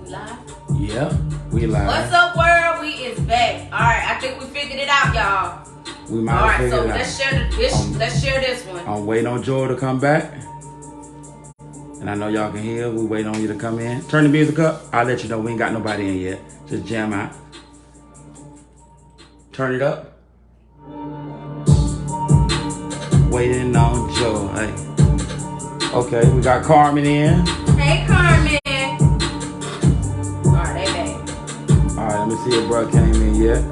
We live? Yeah, we live. What's up, world? We is back. All right, I think we figured it out, y'all. We might have figured it out. Let's share this one. I'm waiting on Joel to come back. And I know y'all can hear. We waiting on you to come in. Turn the music up. I'll let you know we ain't got nobody in yet. Just jam out. Turn it up. Waiting on Joel. Hey. Okay, we got Carmen in. Hey, Carmen. All right, they back. All right, let me see if bro came in yet.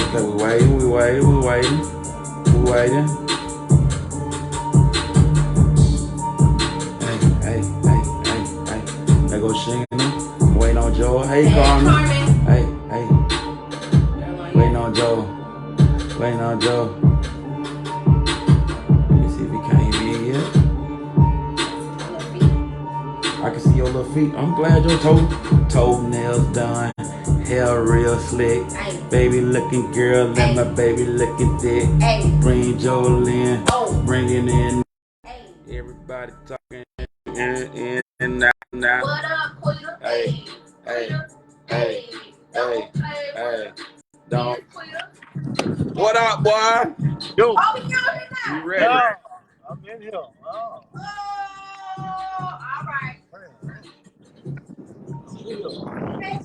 Okay, we waiting. Hey. There goes Sheena. Waiting on Joel. Hey, Carmen. Hey. Waiting on Joel. Let me see if he came in yet. I can see your little feet. I'm glad your toenails done. Hair real slick. Ay. Baby looking girl, and my baby looking thick. Ay. Bring Joel in. Oh. Bring it in. Hey. Everybody talking in and out now. What up, Quita? Hey. Don't. What up, boy? Yo. Oh, we got it now. You ready? Yeah, I'm in here. Oh, all right. Hey,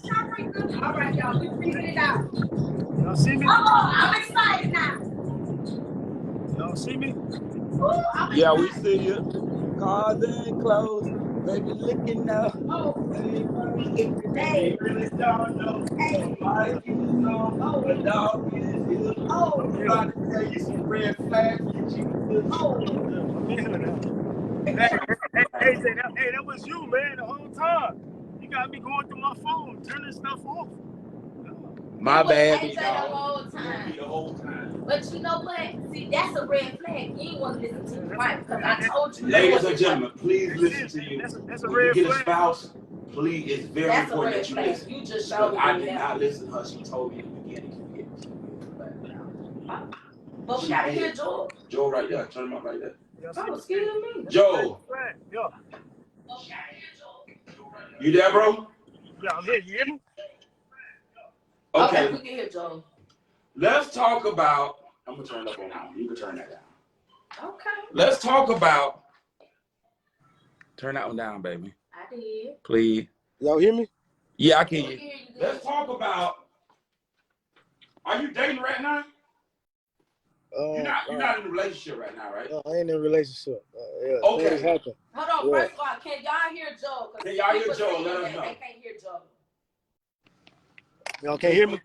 all right, y'all. We figured it out. Y'all see me? Oh, I'm excited now. Y'all see me? Ooh, Yeah, we see you. Cars and clothes, baby looking up. Oh, Hey, really don't know. hey. Somebody you know, the dog is here. Oh, I'm about to tell you some red flags that you could. oh. I'm in here now. Hey, that was you, man, the whole time. You got me going through my phone, turning stuff off. My bad, AJ the whole time. The whole time. But you know what? See, that's a red flag. You ain't want to listen to the mic because I told you. Ladies and gentlemen, please listen to you. That's a When red you get flag. a spouse, please, it's very That's a important red that you flag. listen. You just Because showed I me did that. not listen to her. She told me in the beginning. But we gotta hear Joel. Joel right there. Turn him up right there. Oh, excuse me. Joel. Yeah. You there, bro? Yeah, I'm here. You hear me? Okay, we can hear Joel. Let's talk about. I'm gonna turn it up on now. You can turn that down. Okay. Let's talk about. Turn that one down, baby. I did. Please. Y'all hear me? Yeah, I can hear you. Let's talk about. Are you dating right now? You're not in a relationship right now, right? I ain't in a relationship. Yeah, okay. Hold on. First of all, can y'all hear Joel? Can y'all hear Joel? Let us know. They can't hear Joel. Y'all can't hear me?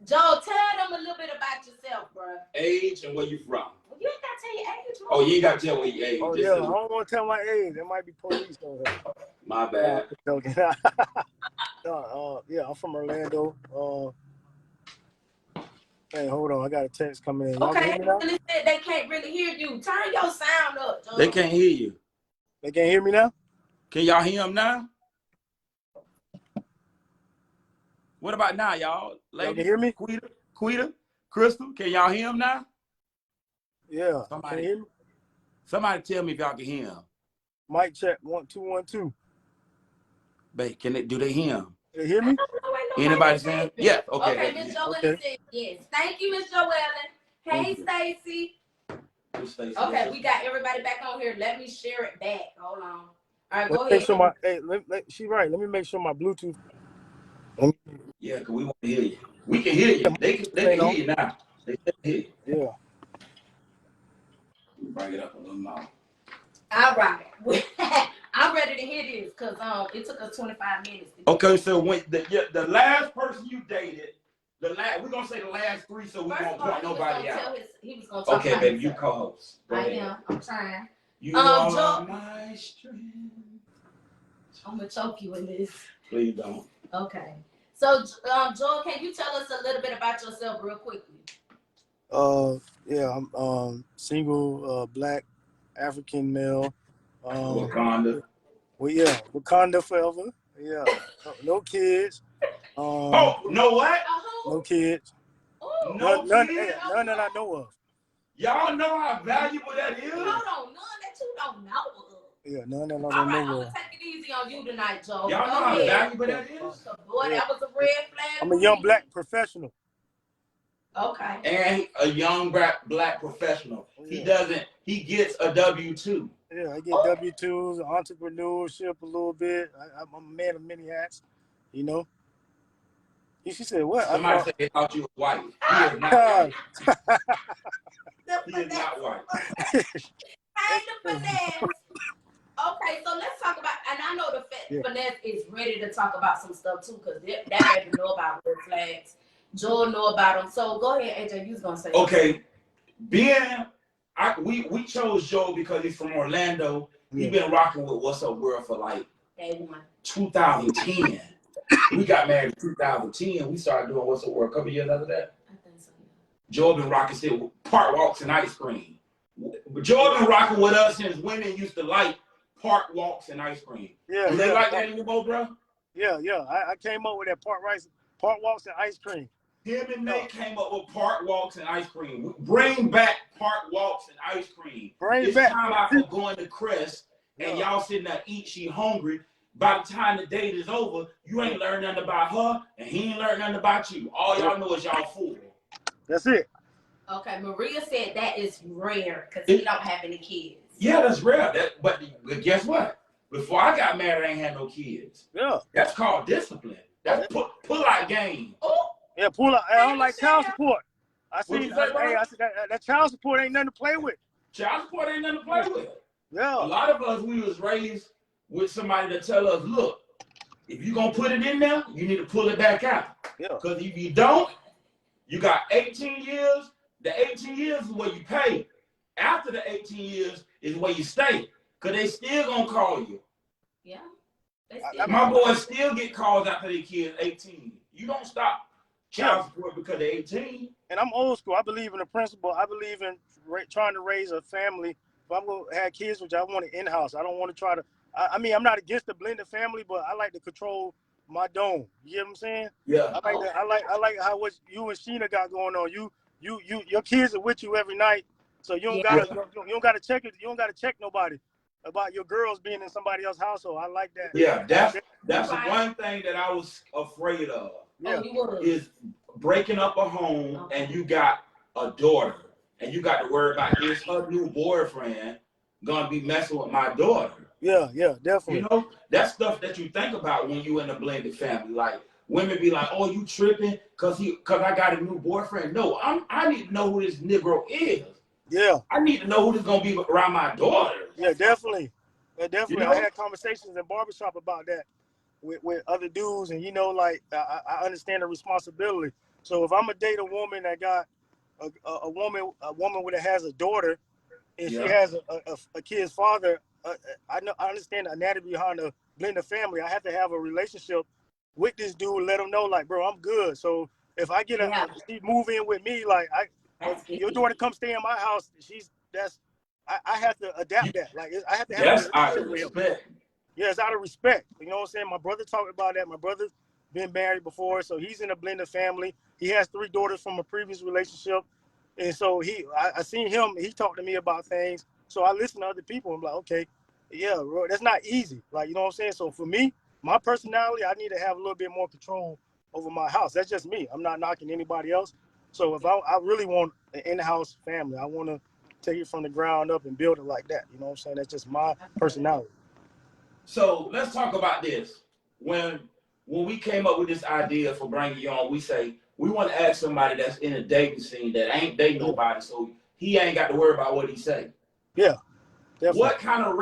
Joel, tell them a little bit about yourself, bro. Age and where you from. Well, you ain't gotta tell your age, bro. Oh, you ain't gotta tell where your age. Oh, yeah, I don't want to tell my age. There might be police over here. My bad. Joking. Yeah, I'm from Orlando. Hey, hold on. I got a text coming in. Okay, they can't really hear you. Turn your sound up, Joel. They can't hear you. They can't hear me now? Can y'all hear him now? What about now, y'all? Y'all can hear me? Quita, Crystal, can y'all hear him now? Yeah. Can you hear me? Somebody tell me if y'all can hear him. Mic check 1 2 1 2. Babe, do they hear him? They hear me? Anybody saying? Yeah. Okay. Miss Joellen said yes. Thank you, Miss Joellen. Hey, Stacy. Okay, we got everybody back on here. Let me share it back. Hold on. All right, go ahead. She's right. Let me make sure my Bluetooth. Yeah, because we want to hear you. We can hear you. They can hear you now. They can hear you. Yeah. Bring it up a little more. All right. I'm ready to hear this because it took us 25 minutes. Okay, so when the last person you dated, we're gonna say the last three, so we won't point nobody out. He was gonna talk okay, baby, you co-host. I am. I'm trying. You are my strength. I'm gonna choke you in this. Please don't. Okay. So, Joel, can you tell us a little bit about yourself real quickly? Yeah, I'm single, black, African male. Wakanda. Well, yeah, Wakanda forever. Yeah, no kids. No what? No kids. No None kids? that I know of. Y'all know how valuable that is? Hold on, none that you don't know. Yeah, no. All right, I'm gonna take it easy on you tonight, Joe. Y'all know how valuable that is? So, boy, that was a red flag. I'm a young black professional. Okay. And a young black professional. He gets a W-2. Yeah, I get W-2s, entrepreneurship a little bit. I'm a man of many hats, you know. She said, what? Somebody said they thought you were white. He is not white. He is not white. Hey, the finesse. Okay, so let's talk about, and I know the finesse is ready to talk about some stuff too, because that baby know about red flags. Joel know about them. So go ahead, AJ, you was gonna say. Okay, we chose Joel because he's from Orlando. He's been rocking with What's Up World for like 2010. We got married in 2010. We started doing What's Up World a couple years after that. I think so. Joel been rocking still with park walks and ice cream. Joel been rocking with us since women used to like park walks and ice cream. Yeah, do they like that anymore, bro? Yeah. I came up with that park walks and ice cream. Him and Nate came up with park walks and ice cream. Bring back park walks and ice cream. It's time out for going to Crest and y'all sitting there eat, she hungry. By the time the date is over, you ain't learned nothing about her and he ain't learned nothing about you. All y'all know is y'all fool. That's it. Okay, Maria said that is rare because he don't have any kids. Yeah, that's rare. But guess what? Before I got married, I ain't had no kids. Yeah. That's called discipline. That's pull out game. Oh. Yeah, pull out. I don't like child support. I see. I said that child support ain't nothing to play with. Child support ain't nothing to play with. Yeah. A lot of us, we was raised with somebody that tell us, look, if you're going to put it in there, you need to pull it back out. Yeah. Because if you don't, you got 18 years. The 18 years is where you pay. After the 18 years is where you stay. Because they still going to call you. Yeah. My boys still get calls after their kids 18. You don't stop child support because they're 18. And I'm old school. I believe in the principle. I believe in trying to raise a family. If I'm going to have kids, which I want it in-house. I don't want to try to, I mean, I'm not against the blended family, but I like to control my dome. You get what I'm saying? Yeah. I like how what you and Sheena got going on. Your kids are with you every night. So you don't gotta check it. You don't gotta check nobody about your girls being in somebody else's household. I like that. Yeah, that's the one thing that I was afraid of. Yeah. Is breaking up a home and you got a daughter and you got to worry about is her new boyfriend gonna be messing with my daughter. Yeah, definitely. You know, that's stuff that you think about when you in a blended family. Like women be like, "Oh, you tripping cause I got a new boyfriend." No, I need to know who this Negro is. Yeah. I need to know who this gonna be around my daughter. Yeah, definitely. You know? I had conversations in barbershop about that with other dudes, and like I understand the responsibility. So if I'm gonna date a woman that got a woman that has a daughter, and she has a kid's father, I understand the anatomy behind a blended family. I have to have a relationship with this dude, let him know, like, bro, I'm good. So if I get she move in with me, like if your daughter come stay in my house, I have to adapt that. Like I have to have that's out of respect. Yeah, it's out of respect. You know what I'm saying? My brother talked about that. My brother's been married before, so he's in a blended family. He has 3 daughters from a previous relationship. And so I seen him, he talked to me about things. So I listen to other people. I'm like, okay, yeah, bro, that's not easy. Like, you know what I'm saying? So for me, my personality, I need to have a little bit more control over my house. That's just me. I'm not knocking anybody else. So if I really want an in-house family, I want to take it from the ground up and build it like that. You know what I'm saying? That's just my personality. So let's talk about this. When we came up with this idea for bringing you on, we say we want to ask somebody that's in a dating scene that ain't dating nobody, so he ain't got to worry about what he say. Yeah, definitely. What kind of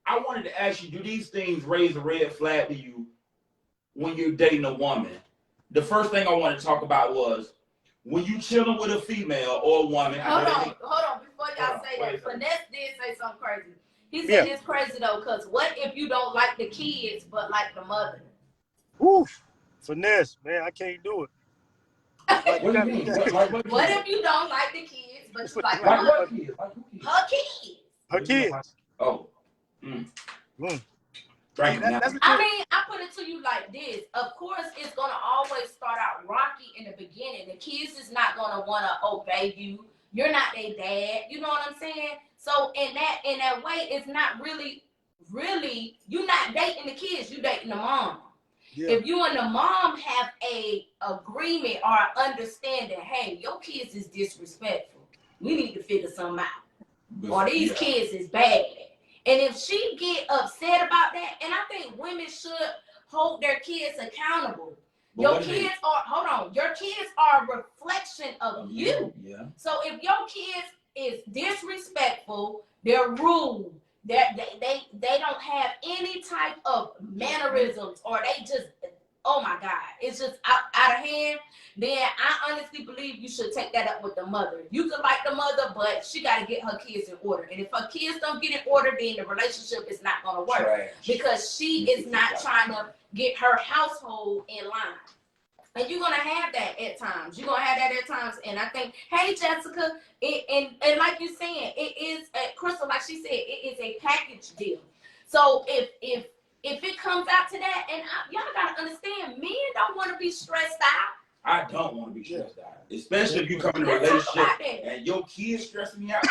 I wanted to ask you, do these things raise a red flag to you when you're dating a woman? The first thing I wanted to talk about was when you chilling with a female or a woman. Hold on, before y'all say that, Finesse did say something crazy. He said it's crazy though, because what if you don't like the kids but like the mother? Oof, Finesse, man, I can't do it. Like, what do you mean? What if you don't like the kids but you like the mother? Her kids. Her kids. Oh. I mean, I put it to you like this. Of course, it's going to always start out rocky in the beginning. The kids is not going to want to obey you. You're not their dad. You know what I'm saying? So in that way, it's not really you're not dating the kids. You dating the mom. Yeah. If you and the mom have a agreement or understanding, hey, your kids is disrespectful. We need to figure something out. Or these kids is bad. And if she get upset about that, and I think women should hold their kids accountable. Your kids are a reflection of you. Yeah. So if your kids is disrespectful, they're rude, they don't have any type of mannerisms, or they just, oh my God, it's just out of hand, then I honestly believe you should take that up with the mother. You could like the mother, but she got to get her kids in order. And if her kids don't get in order, then the relationship is not going to work. Trash. Because she is not trying to get her household in line. And you're going to have that at times. You're going to have that at times. And I think, hey, Jessica, and like you're saying, it is, Crystal, like she said, it is a package deal. So if it comes out to that, and y'all got to understand, men don't want to be stressed out. I don't want to be stressed out. Especially if you come in a relationship and your kids stressing me out,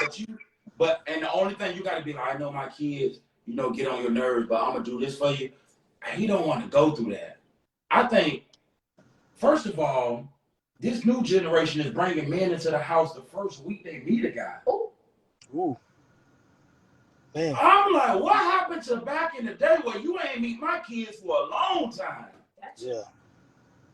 and the only thing you got to be like, I know my kids, get on your nerves, but I'm going to do this for you. He don't want to go through that. I think, first of all, this new generation is bringing men into the house the first week they meet a guy. Ooh. Man. I'm like, what happened to back in the day where you ain't meet my kids for a long time? Yeah.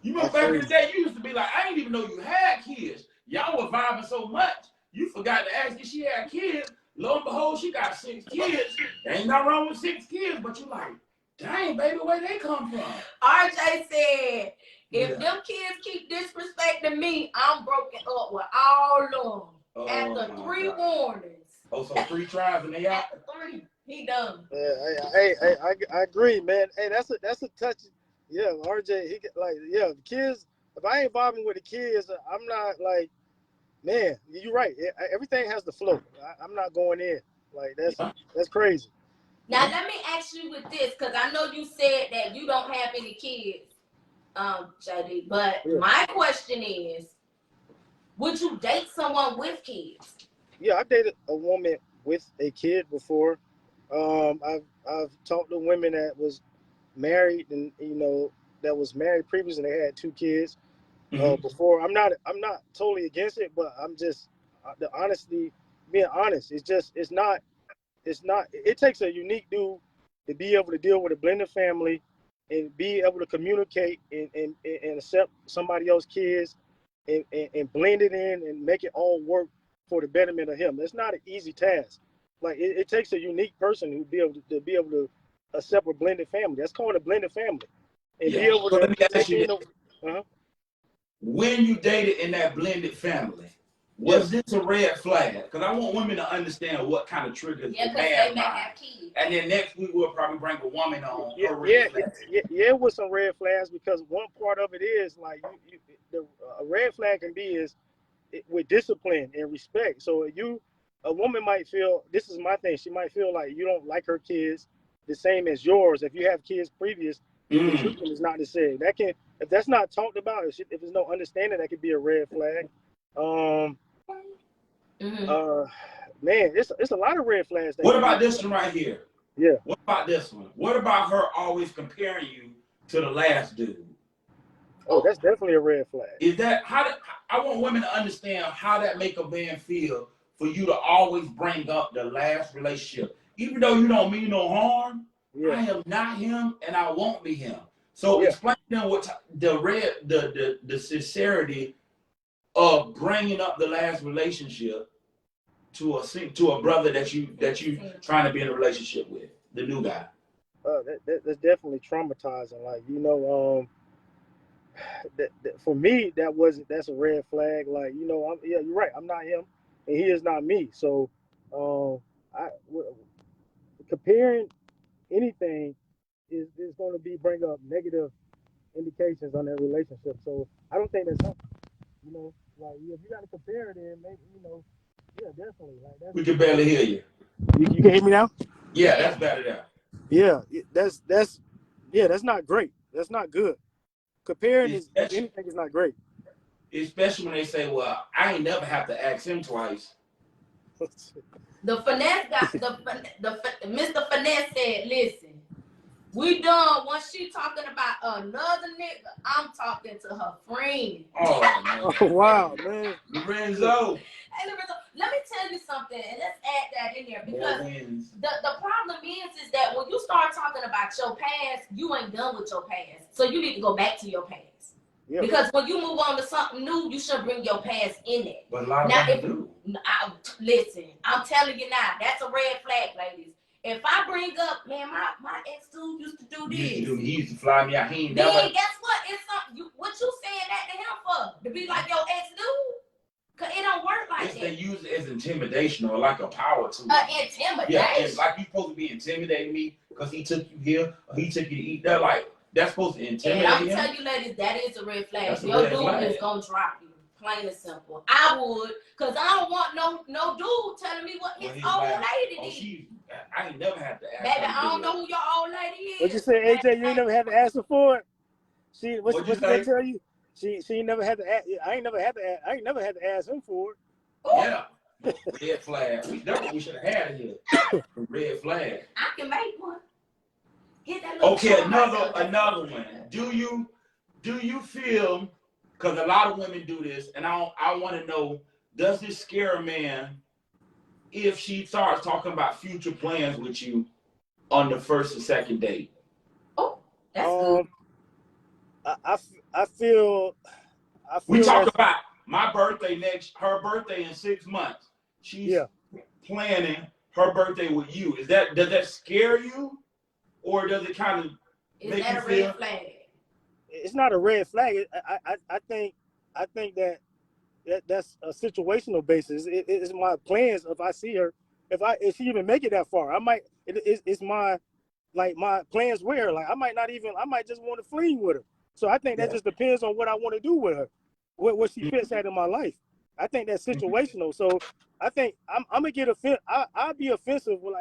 You know, back in the day, you used to be like, I didn't even know you had kids. Y'all were vibing so much, you forgot to ask if she had kids. Lo and behold, she got 6 kids. There ain't nothing wrong with 6 kids, but you like, dang, baby, where they come from? RJ said, if them kids keep disrespecting me, I'm broken up with all of them. After 3 warnings. Oh, so 3 tries and they out? After 3, he done. Yeah, I agree, man. Hey, that's a touch. Yeah, RJ, the kids. If I ain't vibing with the kids, I'm not like, man. You're right. Everything has to flow. I'm not going in. Like that's crazy. Now let me ask you with this, because I know you said that you don't have any kids, JD. But my question is, would you date someone with kids? Yeah, I dated a woman with a kid before. I've talked to women that was married and that was married previously and they had 2 kids before. I'm not totally against it, but I'm just being honest. It takes a unique dude to be able to deal with a blended family and be able to communicate and accept somebody else's kids and blend it in and make it all work for the betterment of him. It's not an easy task. Like it takes a unique person who be able to accept a blended family. That's called a blended family. And be able to let me ask you when you dated in that blended family, was this a red flag? Because I want women to understand what kind of triggers the man mind. And then next week we'll probably bring a woman on. It was some red flags, because one part of it is like a red flag can be with discipline and respect. So a woman might feel, this is my thing, she might feel like you don't like her kids the same as yours. If you have kids previous, the treatment is not the same. If that's not talked about, if there's no understanding, that could be a red flag. Man, it's a lot of red flags. What about this one right here? Yeah. What about this one? What about her always comparing you to the last dude? Oh, that's definitely a red flag. Is that I want women to understand how that make a man feel for you to always bring up the last relationship, even though you don't mean no harm. Yeah. I am not him, and I won't be him. So explain to them what the sincerity of bringing up the last relationship to a brother that you trying to be in a relationship with, the new guy. That's definitely traumatizing. Like for me, that's a red flag. Like you're right. I'm not him, and he is not me. So comparing anything is going to bring up negative indications on that relationship. So I don't think that's like if you got to compare it, then maybe definitely. Like we can barely hear you. You can hear me now? Yeah, that's better now. Yeah, that's not great. That's not good. Comparing anything is not great. Especially when they say, well, I ain't never have to ask him twice. The finesse got Mr. Finesse said, listen, we done. Once she talking about another nigga, I'm talking to her friend. Oh, man. Oh, wow, man. Lorenzo. Hey, Lorenzo, let me tell you something, and let's add that in there, because the problem is that when you start talking about your past, you ain't done with your past. So you need to go back to your past. Yeah. Because when you move on to something new, you should bring your past in it. But a lot of people do. Listen, I'm telling you now, that's a red flag, ladies. If I bring up, man, my ex-dude used to do this. He used to fly me out. He ain't then never. Guess what? It's something. What you saying that to him for? To be like your ex-dude? Cause it don't work like that. They use it as intimidation or like a power tool. Intimidation. Yeah, and like you supposed to be intimidating me because he took you here or he took you to eat. They're like, that's supposed to intimidate him. And I'm telling you, ladies, that is a red flag. Your dude is gonna drop you. Plain and simple. I would, cause I don't want no dude telling me what his old lady did. I ain't never had to ask. Baby, I don't know who your old lady is. What you say, AJ? You ain't never had to ask her for it. What she tell you? She ain't never had to ask. I ain't never had to ask him for it. Yeah. Red flag. That's what we should have had here. Red flag. I can make one. Get that okay, another one. Do you feel? Because a lot of women do this, and I want to know: does it scare a man if she starts talking about future plans with you on the first or second date? Oh, that's good. I feel. We talk about my birthday her birthday in 6 months. She's planning her birthday with you. Does that scare you, or does it kind of make you feel? Red flag? It's not a red flag. I think that's a situational basis. It's my plans. If I see her, if she even make it that far, I might. It's my plans with her. Like I might just want to fling with her. So I think that just depends on what I want to do with her, what she fits at in my life. I think that's situational. So I think I'm gonna get offended. I'll be offensive when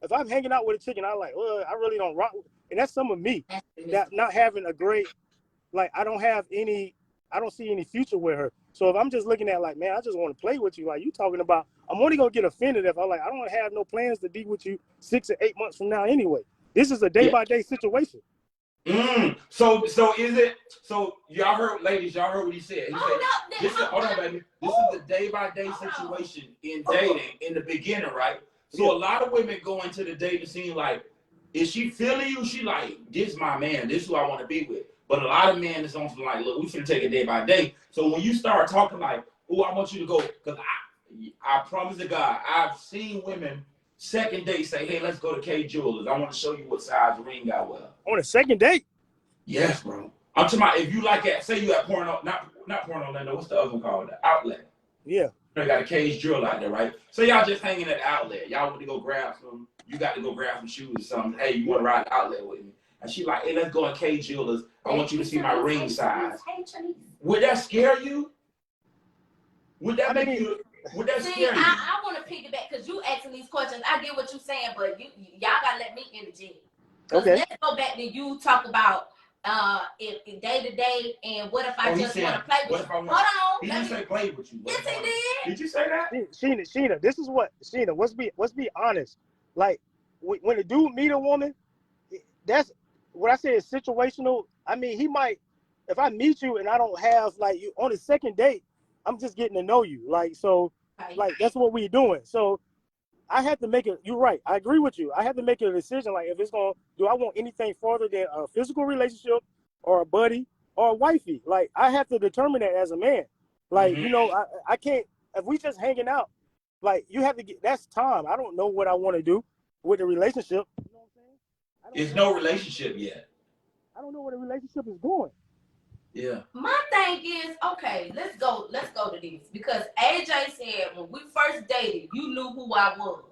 if I'm hanging out with a chick and I like, well, I really don't rock, and that's some of me that not having a great, I don't see any future with her. So if I'm just looking at man, I just want to play with you, like you talking about, I'm only gonna get offended if I don't have no plans to be with you 6 or 8 months from now anyway. This is a day by day situation. So is it? So y'all heard, ladies, y'all heard what he said. He said, hold on, baby. This is a day by day situation in dating in the beginning, right? So a lot of women go into the dating scene like, is she feeling you? She like, this is my man. This is who I want to be with. But a lot of men is on some like, look, we finna take it day by day. So when you start talking like, oh, I want you to go, because I promise to God, I've seen women second date say, hey, let's go to K Jewelers. I want to show you what size ring I wear. On a second date? Yes, bro. I'm talking about if you like that, say you at Porno, not Porno Orlando, what's the other one called? The Outlet. Yeah. They got a Cage Jewel out there, right? So y'all just hanging at the outlet. Y'all want to go grab some, you got to go grab some shoes or something. Hey, you want to ride the outlet with me? And she like, hey, let's go in Cage Jewelers. I want you to see my ring size. Would that scare you? Would that scare you? I want to piggyback because you asking these questions. I get what you're saying, but y'all got to let me interject. Okay. Let's go back to you talk about if day to day, and what if I just want to play with you? Hold on. He didn't say play with you. Yes, he did. Did you say that? Sheena, this is what, Sheena, let's be honest. Like, when a dude meet a woman, that's what I say is situational. I mean, he might, if I meet you and I don't have, you on the second date, I'm just getting to know you. So that's what we're doing. So I had to make it, you're right, I agree with you. I had to make a decision, if it's do I want anything further than a physical relationship or a buddy or a wifey? I have to determine that as a man. I can't, if we just hanging out, you have to that's time. I don't know what I want to do with the relationship. You know what I'm saying? It's no relationship yet. I don't know where the relationship is going. Yeah. My thing is, okay, let's go to this. Because AJ said when we first dated, you knew who I was.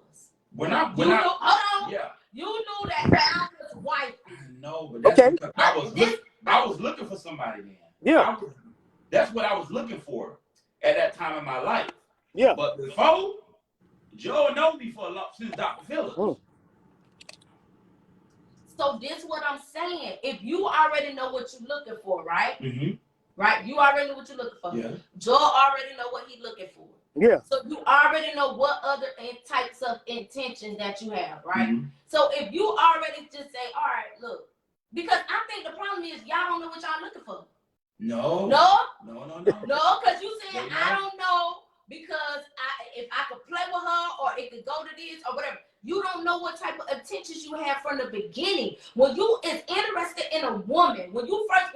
Hold on. Yeah. You knew that I was wifey. No, but that's because I was looking for somebody then. Yeah. That's what I was looking for at that time in my life. Yeah. But before, Joe known me for a lot since Dr. Phillips. Mm. So this is what I'm saying. If you already know what you're looking for, right? Mm-hmm. right? You already know what you're looking for. Yeah. Joel already know what he's looking for. Yeah. So you already know what other types of intentions that you have, right? Mm-hmm. So if you already just say, all right, look, because I think the problem is y'all don't know what y'all looking for. No, because you saying I don't know because if I could play with her or it could go to this or whatever. You don't know what type of intentions you have from the beginning. When you is interested in a woman, when you first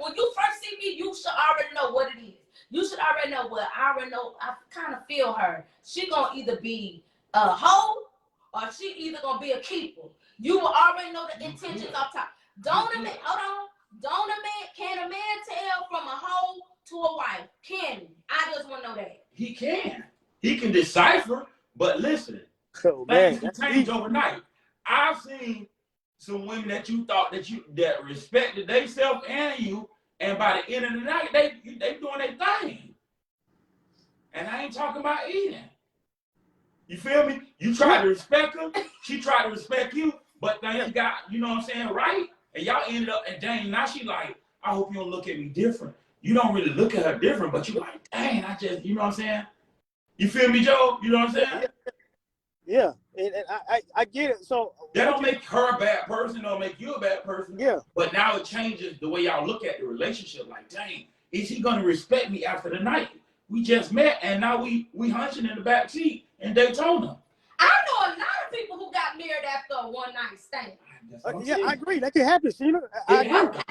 see me, you should already know what it is. You should already know what I already know. I kind of feel her. She gonna either be a hoe or she either gonna be a keeper. You will already know the intentions off top. Can a man tell from a hoe to a wife? Can he? I just want to know that. He can. He can decipher, but listen, things can change overnight. I've seen some women that you thought that respected themselves and you, and by the end of the night, they doing their thing. And I ain't talking about eating. You feel me? You try to respect her, she tried to respect you, but things got, you know what I'm saying, right? And y'all ended up, and dang, now she like, I hope you don't look at me different. You don't really look at her different, but you like, dang, I just, you know what I'm saying? You feel me, Joe? You know what I'm saying? Yeah. And I get it. So that don't make her a bad person, don't make you a bad person. Yeah. But now it changes the way y'all look at the relationship. Like, dang, is he gonna respect me after the night? We just met and now we hunching in the back seat in Daytona. I know a lot of people who got married after a one night stand. Yeah, I agree. That can happen, Sheena. I agree.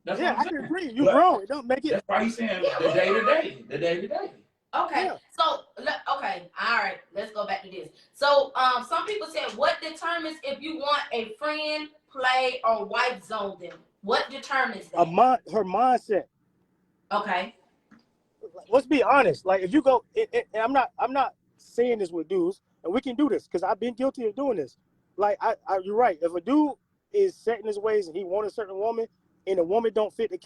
Yeah, I can agree. You're wrong. It don't make it. That's why he's saying the day to day. Okay, yeah. So all right, let's go back to this. So some people said, what determines if you want a friend, play, or wife zone them? What determines that? Her mindset. Okay. Let's be honest. Like if you go, and I'm not saying this with dudes, and we can do this because I've been guilty of doing this. Like you're right. If a dude is set in his ways and he wants a certain woman, and the woman don't fit the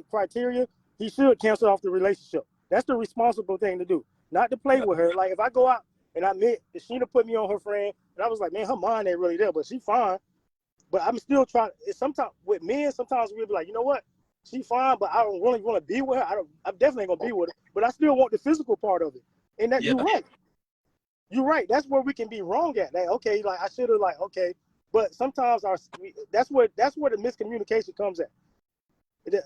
criteria, he should cancel off the relationship. That's the responsible thing to do, not to play with her. Like if I go out and I met Sheena put me on her friend, and I was like, man, her mind ain't really there, but she fine. But I'm still trying. Sometimes with men, sometimes we'll be like, you know what, she fine, but I don't really want to be with her. I'm definitely gonna be with her, but I still want the physical part of it. And that you're right. You're right. That's where we can be wrong at. Like, okay, like I should have okay, but sometimes that's where the miscommunication comes at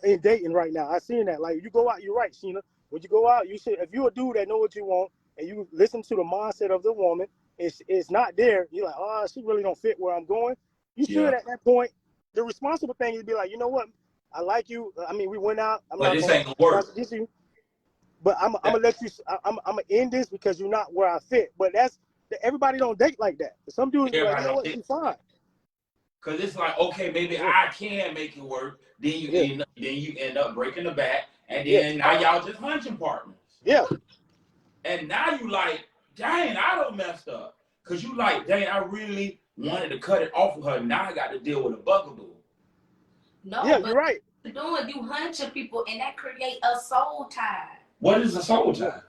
in dating right now. I seen that. Like you go out, you're right, Sheena. When you go out, you should. If you're a dude that know what you want and you listen to the mindset of the woman, it's not there. You're like, oh, she really don't fit where I'm going. You should at that point. The responsible thing is to be like, you know what? I like you. I mean, we went out. But this ain't gonna work. But I'm gonna let you. I'm gonna end this because you're not where I fit. But everybody don't date like that. Some dudes be like, you know what? She's fine. Cause it's like, okay, maybe I can make it work. Then you end up breaking the back, and then now y'all just hunching partners. Yeah. And now you like, dang, I done messed up. Cause you like, dang, I really wanted to cut it off of her. Now I got to deal with a bugaboo. No, yeah, you're right. You hunching people, and that create a soul tie. What is a soul tie?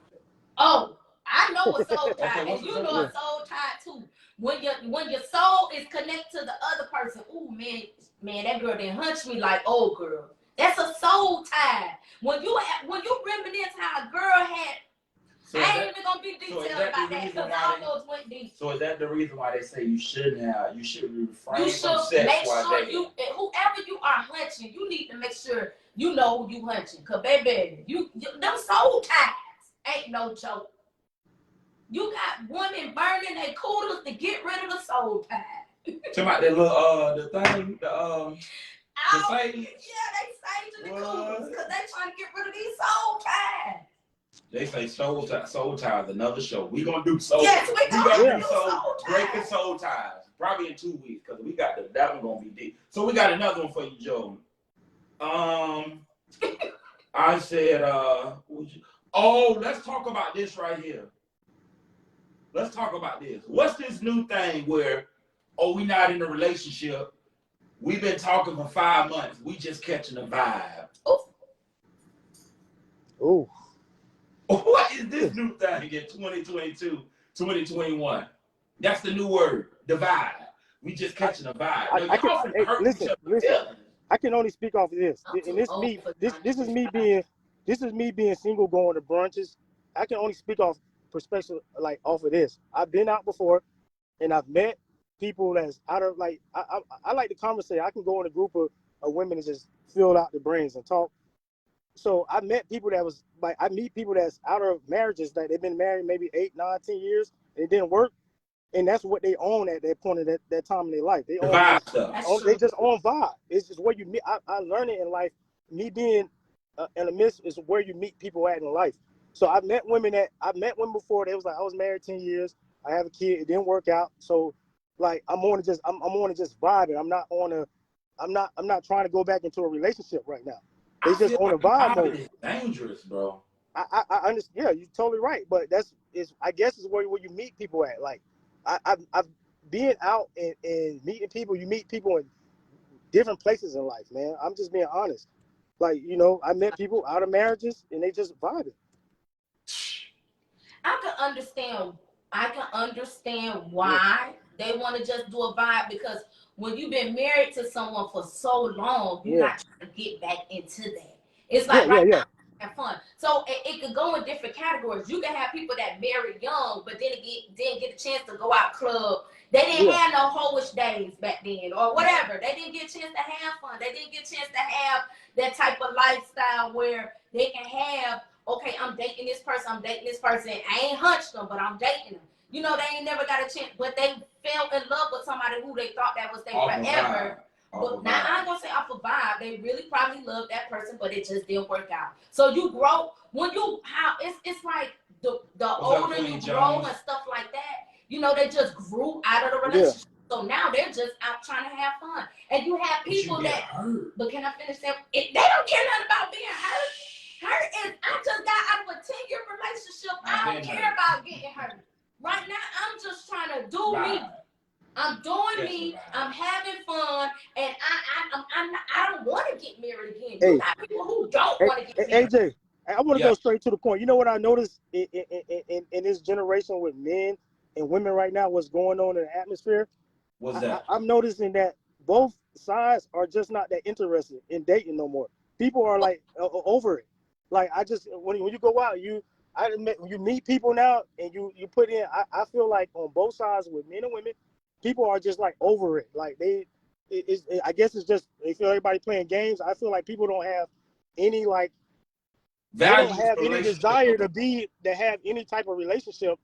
Oh, I know a soul tie, and you know a soul tie too. When your soul is connected to the other person, ooh man, that girl didn't hunch me like old girl. That's a soul tie. When you reminisce how a girl had. So I ain't even gonna be detailed about that because I almost went deep. So is that the reason why they say you should refrain from sex while dating? Whoever you are hunching, you need to make sure you know who you hunching. Cause baby, them soul ties ain't no joke. You got women burning their coolers to get rid of the soul tie. Talking about that little the thing, the sage. Yeah, they sage in the coolers because they trying to get rid of these soul ties. They say soul ties, another show. We gonna do soul. Yes, we gonna do soul ties. Breaking soul ties. Probably in 2 weeks because we got that one gonna be deep. So we got another one for you, Joe. I said, let's talk about this right here. Let's talk about this. What's this new thing where, we not in a relationship. We've been talking for 5 months. We just catching a vibe. Oh. What is this new thing in 2022, 2021? That's the new word, the vibe. We just catching a vibe. Listen. I can only speak off of this. And this is me being this is me being single, going to brunches. I can only speak off perspective, like off of this. I've been out before, and I've met people that's out of like I like to conversate. I can go in a group of women and just fill out the brains and talk. So I met people that was like, I meet people that's out of marriages that they've been married maybe 8, 9, 10 years and it didn't work. And that's what they own at that point of that time in their life. They just own vibe. It's just where you meet. I learned it in life. Me being in the midst is where you meet people at in life. So I met women before. They was like, I was married 10 years. I have a kid. It didn't work out. So like I'm on to just vibing. I'm not trying to go back into a relationship right now. They just on a vibe mode. It's dangerous, bro. I understand. Yeah, you're totally right. But I guess is where you meet people at. Like I've been out and meeting people. You meet people in different places in life, man. I'm just being honest. Like, you know, I met people out of marriages and they just vibing. I can understand why they want to just do a vibe, because when you've been married to someone for so long, you're not trying to get back into that. It's like now, have fun. So it could go in different categories. You can have people that marry young, but didn't get a chance to go out club. They didn't have no hoish days back then or whatever. They didn't get a chance to have fun. They didn't get a chance to have that type of lifestyle where they can have, okay, I'm dating this person. I ain't hunched them, but I'm dating them. You know, they ain't never got a chance, but they fell in love with somebody who they thought that was their forever. But now I'm gonna say off a vibe, they really probably loved that person, but it just didn't work out. So you grow it's like the older you grow and stuff like that, you know, they just grew out of the relationship. So now they're just out trying to have fun. And you have people but can I finish that? They don't care nothing about being hurt. Hurt is, I just got out of a 10-year relationship. I don't care about getting hurt. Right now, I'm just trying to do me. I'm doing me. I'm having fun, and I don't want to get married again. You got people who don't want to get married. AJ, I want to go straight to the point. You know what I noticed in this generation with men and women right now? What's going on in the atmosphere? What's that? I'm noticing that both sides are just not that interested in dating no more. People are like over it. Like when you go out, you meet people now, and you put in. I feel like on both sides with men and women, people are just like over it. Like I guess it's just they feel everybody playing games. I feel like people don't have any they don't have any desire to have any type of relationship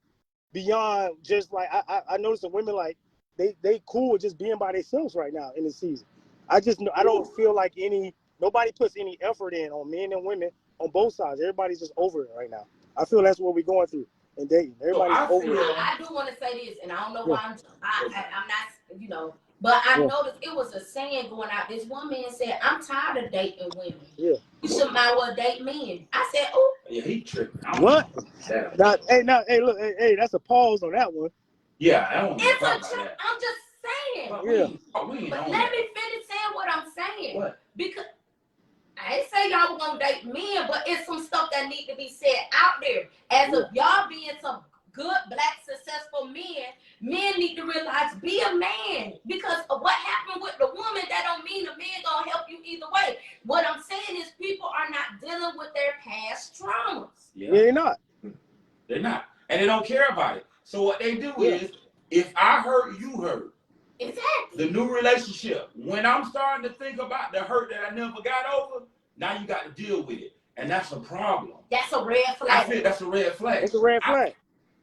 beyond just like I noticed that women like they cool with just being by themselves right now in the season. I don't feel like nobody puts any effort in on men and women on both sides. Everybody's just over it right now. I feel that's what we're going through in dating. Everybody's over it. I do want to say this, and I don't know why I'm not, you know, but I noticed it was a saying going out. This one man said, "I'm tired of dating women. Yeah. You should might well date men." I said, "Oh, yeah, he tripping." What? Hey, look, that's a pause on that one. Yeah, I don't know. I'm just saying. But let me finish saying what I'm saying. What? Because I ain't say y'all gonna date men, but it's some stuff that need to be said out there. As of y'all being some good black successful men need to realize, be a man. Because of what happened with the woman, that don't mean the man gonna help you either way. What I'm saying is people are not dealing with their past traumas. Yeah, they're not. They're not. And they don't care about it. So what they do is, if I hurt, you hurt. Exactly. The new relationship. When I'm starting to think about the hurt that I never got over, now you got to deal with it. And that's a problem. That's a red flag. I feel that's a red flag. It's a red flag.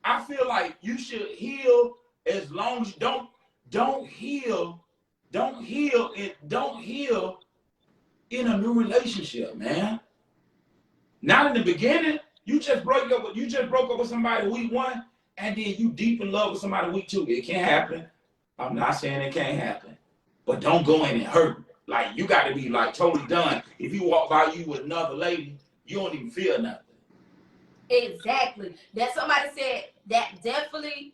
I feel like you should heal as long as you don't heal in a new relationship, man. Not in the beginning. You just broke up with somebody week 1, and then you deep in love with somebody week 2. It can't happen. I'm not saying it can't happen, but don't go in and hurt. Like, you got to be like totally done. If you walk by you with another lady, you don't even feel nothing. Exactly. That somebody said that definitely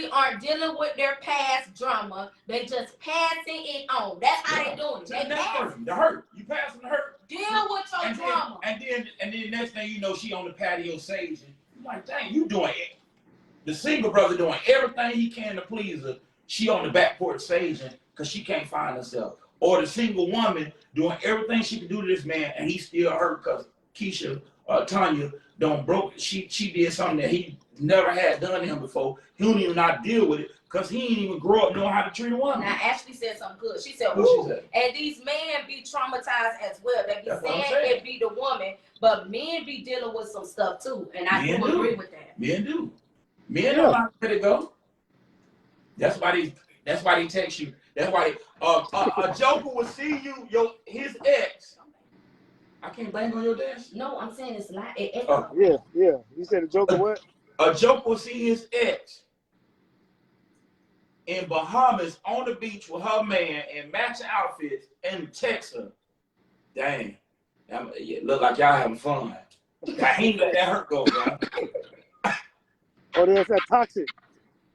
aren't dealing with their past drama. They just passing it on. That's how they doing it. They passing the hurt. You passing the hurt. Deal with your drama. And then next thing you know, she on the patio saging. You're like, dang, you doing it. The single brother doing everything he can to please her. She on the back porch saging because she can't find herself. Or the single woman doing everything she can do to this man, and he still hurt because Keisha, Tanya, don't broke. She did something that he never had done to him before. He don't even not deal with it because he ain't even grow up knowing how to treat a woman. Now Ashley said something good. She said, what she said? And these men be traumatized as well. They be saying it be the woman, but men be dealing with some stuff too. And I do agree with that. Men do. Men don't know how to let it go. That's why they text you. That's why a joker will see his ex. I can't bang on your desk. No, I'm saying it's like yeah. You said a joker what? A joker will see his ex in Bahamas on the beach with her man in matching outfits and text her. Dang, look like y'all having fun. I ain't let that hurt go, bro. Oh, there's that toxic.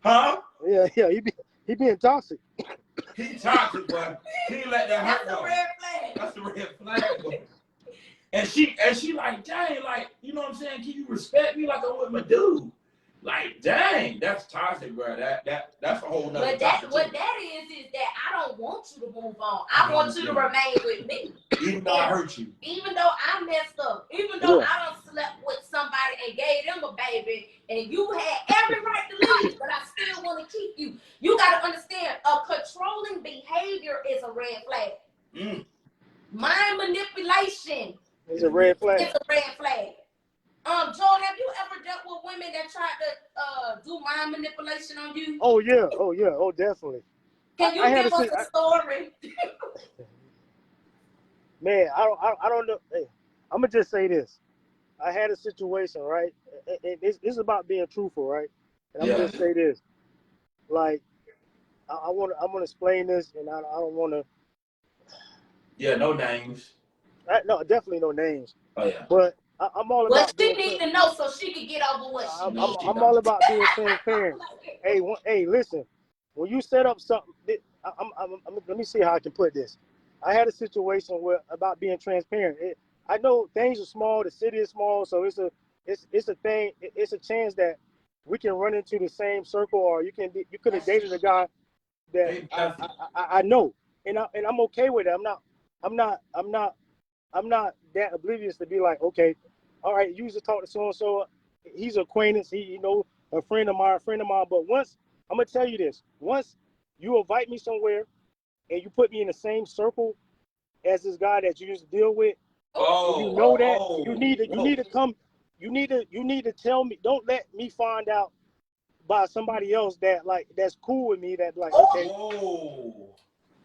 Huh? Yeah, he being toxic. He toxic, boy. He ain't let that hurt go. That's a red flag. That's a red flag, boy. And she like, dang, like, you know what I'm saying? Can you respect me like I'm with my dude? Like, dang, that's toxic, bro. That's a whole nother But topic. what that is that I don't want you to move on. I want you to remain with me. Even though I hurt you. Even though I messed up. Even though I done slept with somebody and gave them a baby and you had every right to leave, but I still want to keep you. You got to understand, a controlling behavior is a red flag. Mind manipulation. It's a red flag. It's a red flag. Joel, have you ever dealt with women that tried to do mind manipulation on you? Oh yeah, definitely. Can you give us a story? Man, I don't know. Hey, I'm gonna just say this. I had a situation, right? It's about being truthful, right? And I'm gonna just say this. Like, I want to explain this, and I don't want to. Yeah, no names. No, definitely no names. Oh yeah. But I'm all about. Well, she needs to know so she can get over what she knows. I'm all about being transparent. Hey, listen. When you set up something, let me see how I can put this. I had a situation about being transparent. I know things are small. The city is small, so it's a thing. It's a chance that we can run into the same circle, or you could have dated a guy that I know, and I'm okay with it. I'm not that oblivious to be like, okay, all right, you used to talk to so and so. He's an acquaintance. A friend of mine. But once I'm gonna tell you this: once you invite me somewhere and you put me in the same circle as this guy that you used to deal with, you know that you need to come. You need to tell me. Don't let me find out by somebody else that's cool with me. That like, okay,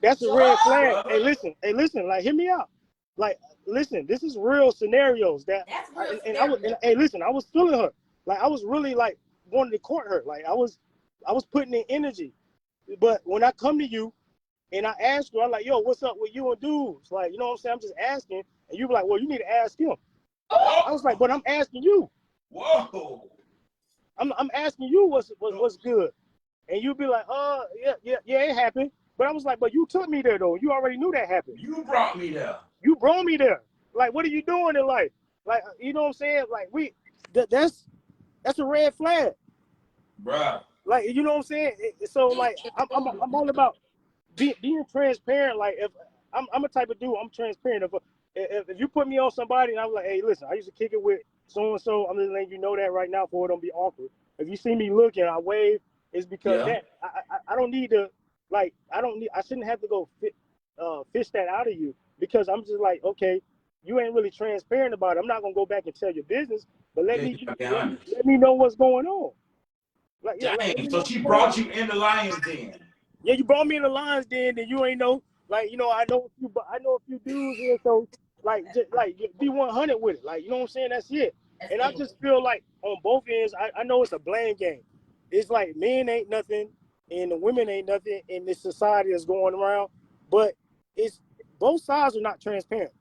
that's a red flag. Hey, listen. Like, hear me out. Like, listen. This is real scenarios listen. I was feeling her. Like, I was really like wanting to court her. Like, I was putting in energy. But when I come to you and I ask you, I'm like, yo, what's up with you and dudes? Like, you know what I'm saying? I'm just asking. And you be like, well, you need to ask him. I was like, but I'm asking you. Whoa. I'm asking you what's good. And you be like, yeah, it happened. But I was like, but you took me there, though. You already knew that happened. You brought me there. You brought me there. Like, what are you doing in life? Like, you know what I'm saying? Like, that's a red flag. Bruh. Like, you know what I'm saying? So, like, I'm all about being transparent. Like, if I'm a type of dude, I'm transparent. If you put me on somebody and I'm like, hey, listen, I used to kick it with so-and-so, I'm just letting you know that right now for it don't be awkward. If you see me looking, I wave, it's because that I don't need to, like, I shouldn't have to go fish that out of you, because I'm just like, okay, you ain't really transparent about it. I'm not gonna go back and tell your business, but let me know what's going on. Like, dang, so she brought you in the lion's den. Yeah, you brought me in the lion's den, and you ain't know, like, you know, I know a few dudes here, so like, just like be 100 with it, like, you know what I'm saying? That's it. And I just feel like on both ends, I know it's a blame game. It's like men ain't nothing and the women ain't nothing in this society that's going around, but it's both sides are not transparent.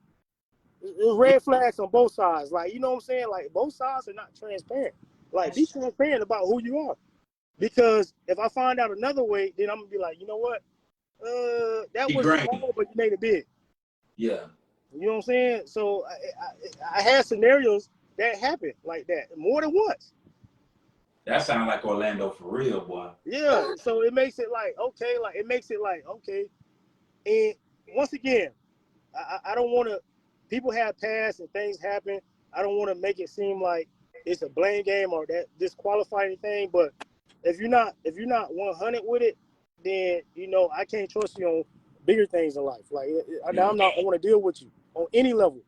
There's red flags on both sides. Like, you know what I'm saying? Like, both sides are not transparent. Like, be transparent about who you are. Because if I find out another way, then I'm gonna be like, you know what? That was small, but you made it big. Yeah. You know what I'm saying? So I had scenarios that happened like that more than once. That sounds like Orlando for real, boy. Yeah. So it makes it like, okay, And once again, I don't want to. People have past and things happen. I don't want to make it seem like it's a blame game or that disqualify anything. But if you're not 100 with it, then I can't trust you on bigger things in life. Like I want to deal with you on any level.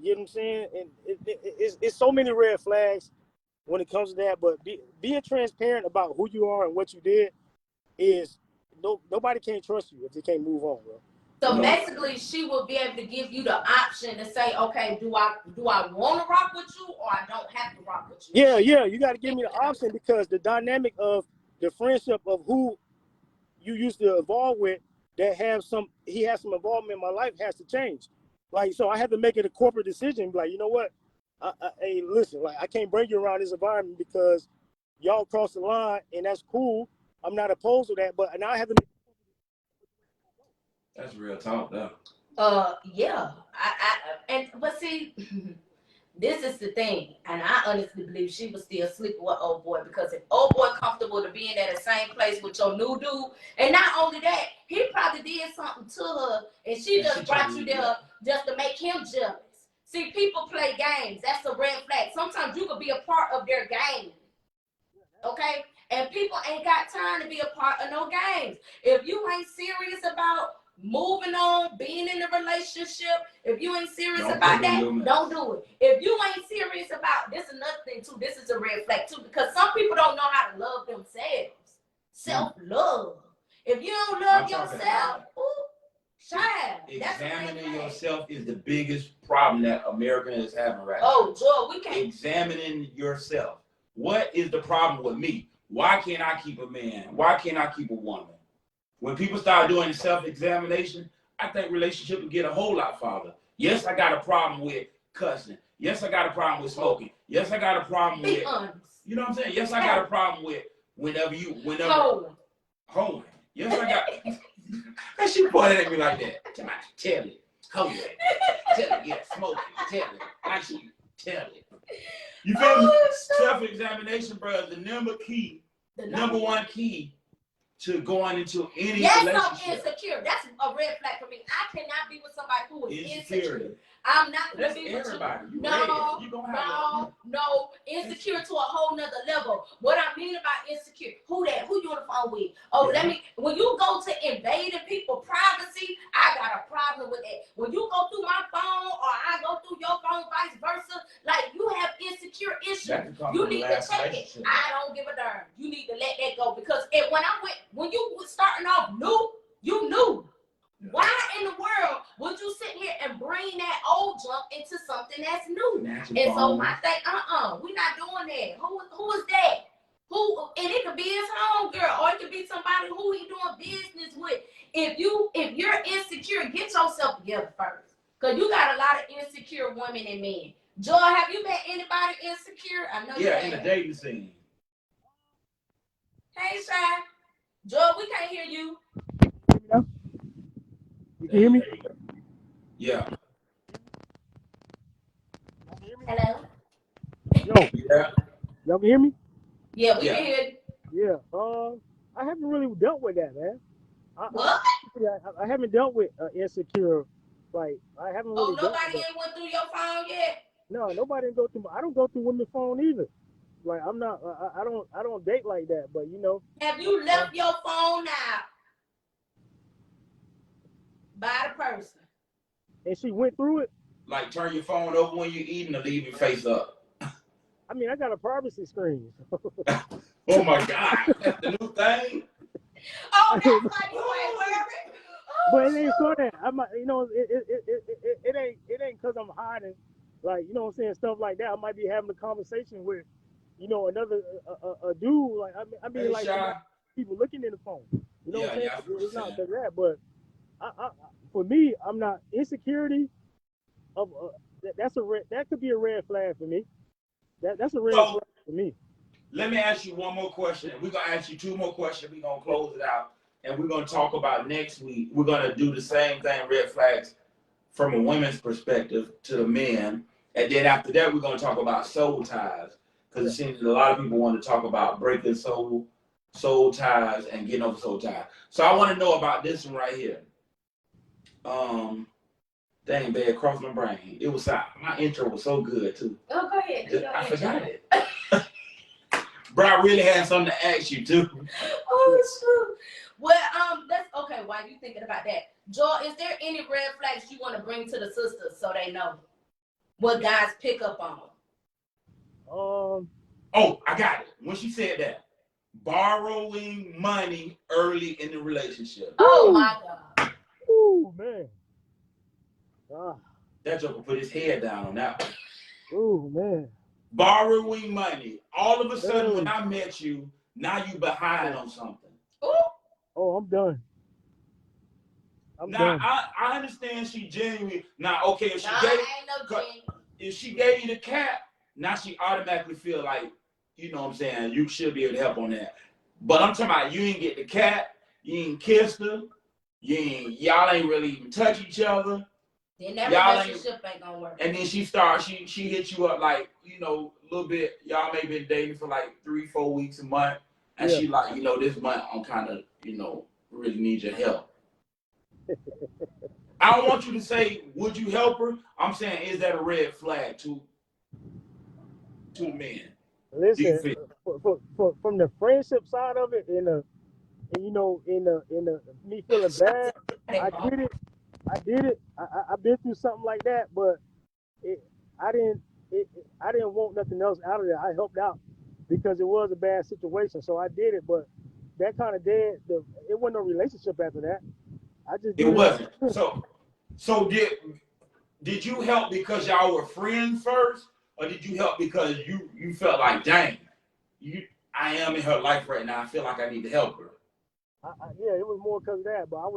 You know what I'm saying? And it's so many red flags when it comes to that. But being transparent about who you are and what you did is nobody can't trust you if they can't move on, bro. So basically, she will be able to give you the option to say, okay, do I want to rock with you, or I don't have to rock with you? Yeah, you got to give me the option, because the dynamic of the friendship of who you used to evolve with he has some involvement in my life has to change. Like, so I have to make it a corporate decision. Like, you know what? Hey, listen, like, I can't bring you around this environment because y'all cross the line, and that's cool. I'm not opposed to that, but now I have to. That's real talk, though. Yeah. But see, this is the thing, and I honestly believe she was still sleeping with old boy, because if old boy comfortable to being at the same place with your new dude, and not only that, he probably did something to her, and she just brought you there just to make him jealous. See, people play games. That's a red flag. Sometimes you could be a part of their game, okay? And people ain't got time to be a part of no games. If you ain't serious about moving on, being in a relationship, if you ain't serious about that, don't do it. If you ain't serious about this, another thing too, this is a red flag too, because some people don't know how to love themselves. Self-love. If you don't love yourself, child, examining yourself is the biggest problem that America is having right now. Oh, Joy, we can't. Examining yourself. What is the problem with me? Why can't I keep a man? Why can't I keep a woman? When people start doing self-examination, I think relationships will get a whole lot farther. Yes, I got a problem with cussing. Yes, I got a problem with smoking. Yes, I got a problem with, you know what I'm saying? Yes, I got a problem with whenever hoeing. Yes, I got. And she pointed at me like that. Tell it. Hoeing. Tell it. Yeah, smoking. Tell it. Actually, tell it. You feel me? Self-examination, bro, is the number one key to going into any relationship. I'm insecure. That's a red flag for me. I cannot be with somebody who is insecure. I'm not going to be with you. No. Insecure to a whole nother level. What I mean about insecure, who that? Who you on the phone with? Oh, when you go to invading people's privacy, I got a problem with that. When you go through my phone or I go through your phone, vice versa, like you have insecure issues. You need to check it. I don't give a darn. You need to let that go, because when you were starting off new, you knew. Why in the world would you sit here and bring that old junk into something that's new? And so my thing, we're not doing that. Who is that? And it could be his homegirl, or it could be somebody who he doing business with. If you're insecure, get yourself together first, because you got a lot of insecure women and men. Joy, have you met anybody insecure? I know. Yeah, in the dating scene. Hey, Shy. Joy, we can't hear you. You can hear me? Yeah. Hello? Yo. Yeah. Y'all can hear me? Yeah, we can hear you. Yeah. I haven't really dealt with that, man. What? I haven't dealt with insecure. Like, I haven't really. Nobody ain't went through your phone yet? No, nobody didn't go through. I don't go through women's phone either. Like, I'm not. I don't date like that. But Have you left your phone out by the person? And she went through it. Like, turn your phone over when you're eating, or leave your face up. I mean, I got a privacy screen. Oh my God, that's the new thing. Oh, that's like you ain't worried. But it ain't for that. It ain't because I'm hiding, like, you know what I'm saying, stuff like that. I might be having a conversation with, another a dude. Like, I mean, like, people looking in the phone. You know what I'm saying? It's not that, but for me, I'm not insecurity. That could be a red flag for me. That's a red flag for me. Let me ask you one more question. We're going to ask you two more questions. We're going to close it out. And we're going to talk about next week. We're going to do the same thing, red flags, from a women's perspective to the men. And then after that, we're going to talk about soul ties. Because it seems that a lot of people want to talk about breaking soul ties and getting over soul ties. So I want to know about this one right here. Dang, bad, crossed my brain. It was my intro was so good too. Oh, go ahead. I forgot it. Bro, I really had something to ask you too. Oh shoot. Well, that's okay. While you thinking about that, Joel, is there any red flags you want to bring to the sisters so they know what guys pick up on? Um. Oh, I got it. When she said that, borrowing money early in the relationship. Oh my God. Ooh, man. That joker put his head down on that one. Ooh, man. Borrowing money. All of a sudden, when I met you, now you behind on something. Ooh. Oh, I'm done. Now, I understand she genuinely. Now, okay, if she gave you the cap, now she automatically feel like, you know what I'm saying, you should be able to help on that. But I'm talking about you ain't get the cap, you ain't kissed her, y'all ain't really even touch each other. Then that relationship ain't gonna work. And then she hit you up like, you know, a little bit. Y'all may been dating for like 3-4 weeks, a month, and she like, you know, this month I'm kind of, you know, really need your help. I don't want you to say, would you help her? I'm saying, is that a red flag to men? Listen, from the friendship side of it, and you know, in the me feeling bad, I did it. I've been through something like that, but I didn't want nothing else out of it. I helped out because it was a bad situation, so I did it. But that kind of it wasn't no relationship after that. I just did it wasn't. So did you help because y'all were friends first, or did you help because you felt like, dang, I am in her life right now. I feel like I need to help her. Yeah, it was more because of that. But I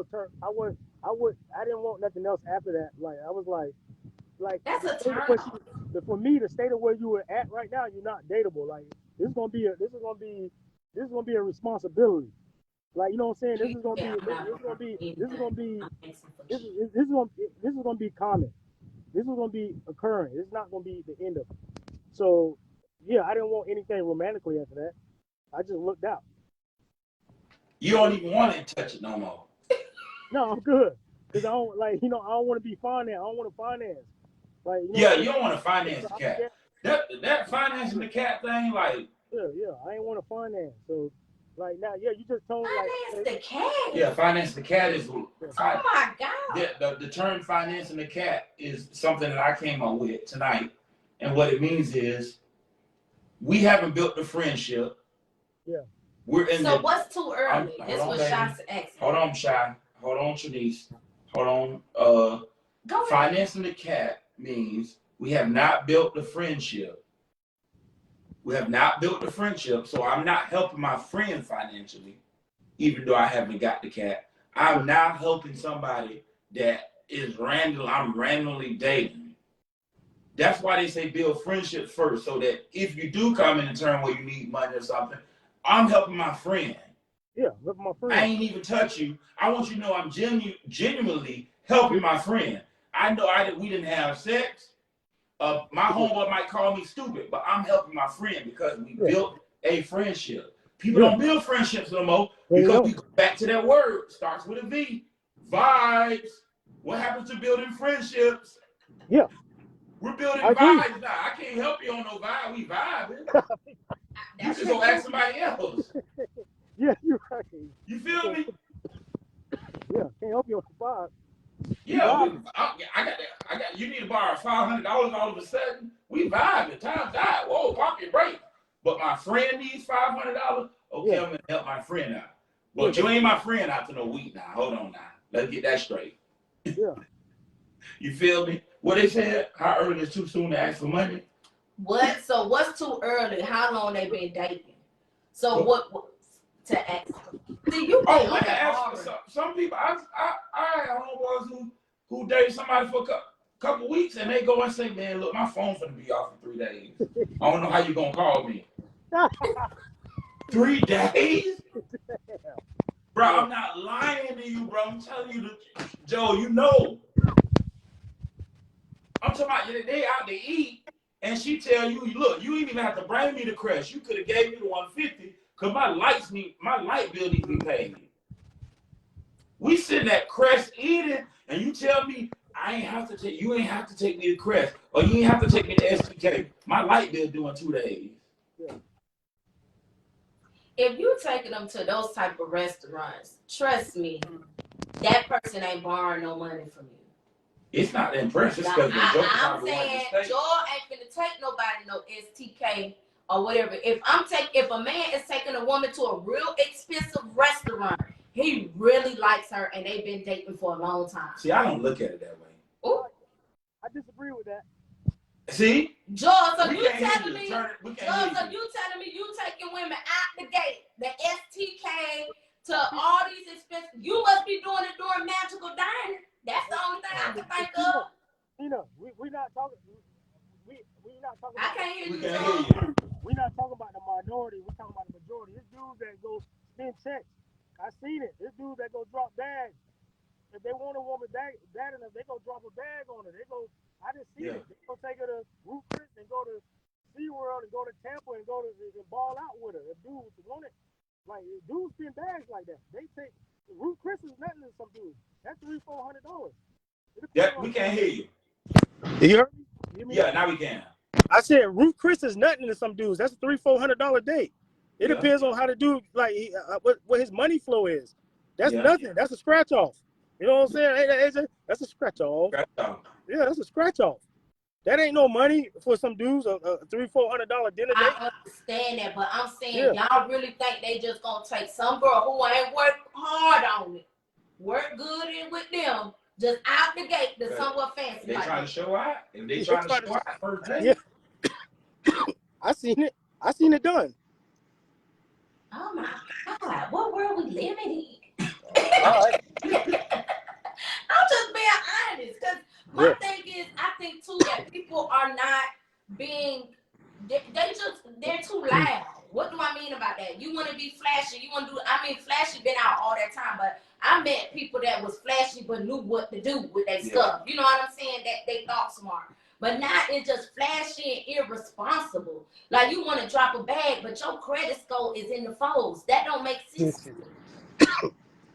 didn't want nothing else after that. Like I was like that's a turn. For me, the state of where you were at right now, you're not dateable. Like this is gonna be a responsibility. Like you know what I'm saying? This is gonna be common. This is gonna be occurring. It's not gonna be the end of it. So yeah, I didn't want anything romantically after that. I just looked out. You don't even want to touch it no more. No, I'm good. Cause I don't I don't want to be financed. I don't want to finance. Like you don't want to finance the cat. That financing the cat thing, like I ain't want to finance. So like now, you just told finance the cat. Yeah, finance the cat is. Oh my God. The term financing the cat is something that I came up with tonight, and what it means is we haven't built the friendship. Yeah. What's too early? This was Shy's ex. Hold on, Shy. Hold on, Trinice. Hold on. Financing the cat means we have not built the friendship. We have not built the friendship, so I'm not helping my friend financially, even though I haven't got the cat. I'm now helping somebody that I'm randomly dating. That's why they say build friendships first, so that if you do come in a turn where you need money or something, I'm helping my friend. Yeah, helping my friend. I ain't even touch you. I want you to know I'm genuinely helping my friend. I know we didn't have sex. My homeboy might call me stupid, but I'm helping my friend because we built a friendship. People don't build friendships no more because we go back to that word. Starts with a V. Vibes. What happens to building friendships? Yeah. We're building vibes now. I can't help you on no vibe. We vibing. You just go ask somebody else. Yeah, you're right. You feel me? Yeah, can't help you on the vibe. Yeah, I got. You need to borrow $500 all of a sudden. We vibing. Time's out. Whoa, pocket break. But my friend needs $500. Okay, I'm gonna help my friend out. But you ain't my friend after no week now. Hold on now. Let's get that straight. Yeah. You feel me? What they said? How early is too soon to ask for money? What? So what's too early? How long they been dating? So what to ask? See, you some people. I have homeboys who date somebody for a couple weeks and they go and say, "Man, look, my phone's gonna be off for 3 days. I don't know how you gonna call me." 3 days, bro. I'm not lying to you, bro. I'm telling you, Joe. You know, I'm talking about they out to eat. And she tell you, look, you ain't even have to bring me the crash. You could have gave me the $150 because my light bill needs to be paid. We sitting at Crest eating, and you tell me I ain't have to take. You ain't have to take me to Crest, or you ain't have to take me to STK. My light bill doing 2 days. Yeah. If you taking them to those type of restaurants, trust me, that person ain't borrowing no money from you. It's not impressive because I'm saying Joel ain't finna take nobody no STK or whatever. If a man is taking a woman to a real expensive restaurant, he really likes her and they've been dating for a long time. See, I don't look at it that way. Ooh. I disagree with that. See, Joel, so you telling me you taking women out the gate, the STK to all these expensive? You must be doing it during magical dining. That's the only thing I can think of. We're not talking. We're not talking. I can't hear you, Joel. We're not talking about the minority. We're talking about the majority. It's dudes that go spend checks. I seen it. It's dudes that go drop bags. If they want a woman bad enough, they go drop a bag on her. I just see it. They go take her to Root Chris and go to SeaWorld and go to Tampa and go to and ball out with her. If dudes want it, like dudes spend bags like that. They take Root Chris is nothing to some dudes. That's $300-400. Yeah, we can't hear you. You heard me? You hear me? Yeah, now we can. I said Root Chris is nothing to some dudes. That's a $300-400 date. It depends on how the dude what his money flow is. That's nothing. That's a scratch off. You know what I'm saying? That's a scratch off. Yeah, that's a scratch off. That ain't no money for some dudes. A $300-400 dinner date. I understand that, but I'm saying y'all really think they just gonna take some girl who ain't worked hard on it, work good in with them, just out the gate to somewhere fancy. They trying to show out. If they trying to show out first day. Yeah. I seen it done. Oh my God, what world we living in? All right. I'm just being honest, because my thing is, I think too that people are not being, they're too loud. What do I mean about that? You want to be flashy, flashy been out all that time, but I met people that was flashy but knew what to do with their stuff. You know what I'm saying? That they thought smart. But now it's just flashy and irresponsible. Like you want to drop a bag, but your credit score is in the fours. That don't make sense to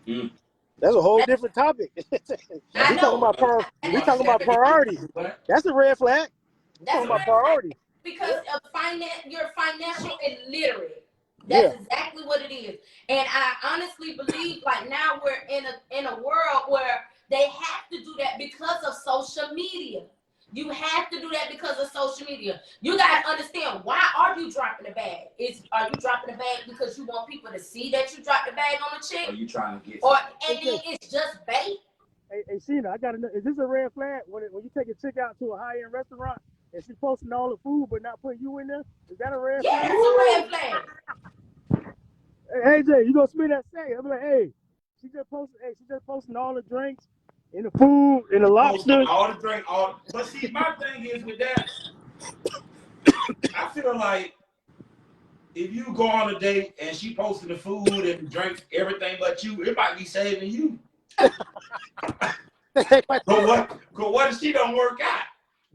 me. That's a whole different topic. We talking about priorities. That's a red flag. That's about priorities. Because of you're financial illiterate. That's exactly what it is. And I honestly believe like now we're in a world where they have to do that because of social media. You have to do that because of social media. You got to understand, why are you dropping the bag? Are you dropping the bag because you want people to see that you dropped the bag on the chick? Are you trying to get then it's just bait? Hey, Sheena, I got to know, is this a red flag when you take a chick out to a high-end restaurant and she posting all the food but not putting you in there? Is that a red flag? Yeah, it's a red flag. Hey, AJ, you gonna spin that second? I'm like, hey, she just posting all the drinks and the food and the lobster. All the drink, but see, my thing is with that, I feel like if you go on a date and she posting the food and drinks, everything but you, it might be saving you. But what if she don't work out?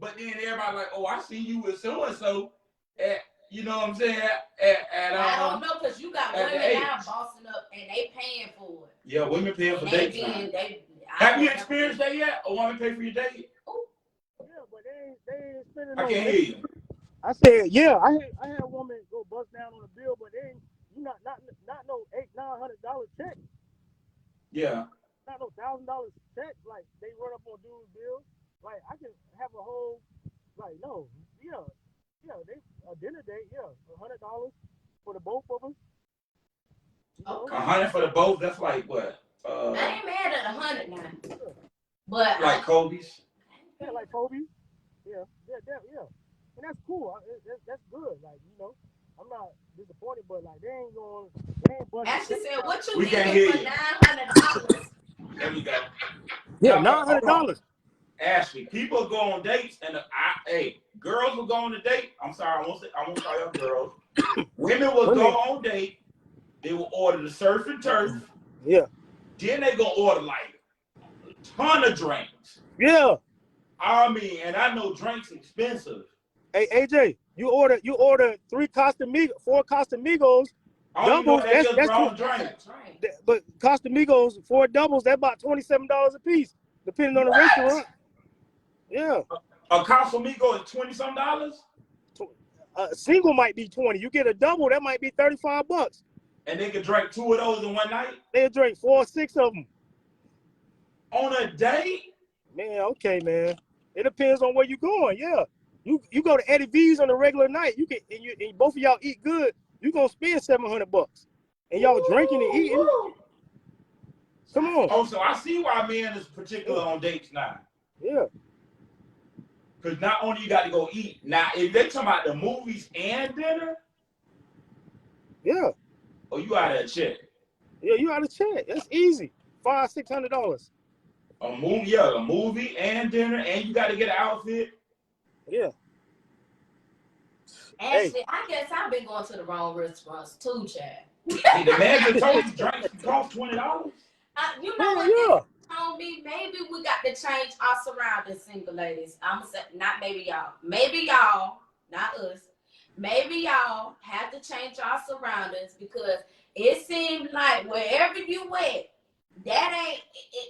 But then everybody like, oh, I see you with so and so. You know what I'm saying? I don't know, because you got women now bossing up and they paying for it. Yeah, women paying for dates. Have you experienced that yet? A woman pay for your date? Yeah, but they ain't spending I can't hear you. I said, yeah, I had a woman go bust down on the bill, but they ain't not no $800-900 check. Yeah. Not no $1,000 check. Like they run up on dude's bill. Like I can have a whole they a dinner date, $100 for the both of us. Okay. $100 for the both. That's like what? I ain't mad at $100 now. But like Kobe's. Yeah, like Kobe. Yeah. And that's cool. That's good. Like, I'm not disappointed, but like they ain't busting. Ashley said, what you getting for $900? There we go. Yeah, $900. Ashley, people go on dates and girls will go on a date. I'm sorry, I won't call y'all girls. Women will go on date. They will order the surf and turf. Yeah. Then they gonna order like a ton of drinks. Yeah. And I know drinks expensive. Hey AJ, you order 4 Casamigos. Doubles. That's wrong drinks. But Casamigos 4 doubles, that's about $27 a piece, depending on the restaurant. Yeah. A Casamigo is $20-some. A single might be 20. You get a double, that might be $35. And they can drink 2 of those in one night? They'll drink 4 or 6 of them. On a date? Man, okay, man. It depends on where you're going, yeah. You go to Eddie V's on a regular night, you can and both of y'all eat good, you're gonna spend $700. And y'all drinking and eating. Come on. Oh, so I see why men is particular on dates now. Yeah. Because not only you got to go eat, now if they talking about the movies and dinner, yeah. Oh, you out of a check. Yeah, you out of check. That's easy. $500-600. A movie, yeah, a movie and dinner, and you got to get an outfit. Yeah. Actually, I guess I've been going to the wrong restaurants too, Chad. See, the man just told you drinks cost $20. You know what? Yeah. Told me maybe we got to change our surroundings, single ladies. I'm saying not maybe y'all, not us. Maybe y'all have to change our surroundings because it seems like wherever you went, that ain't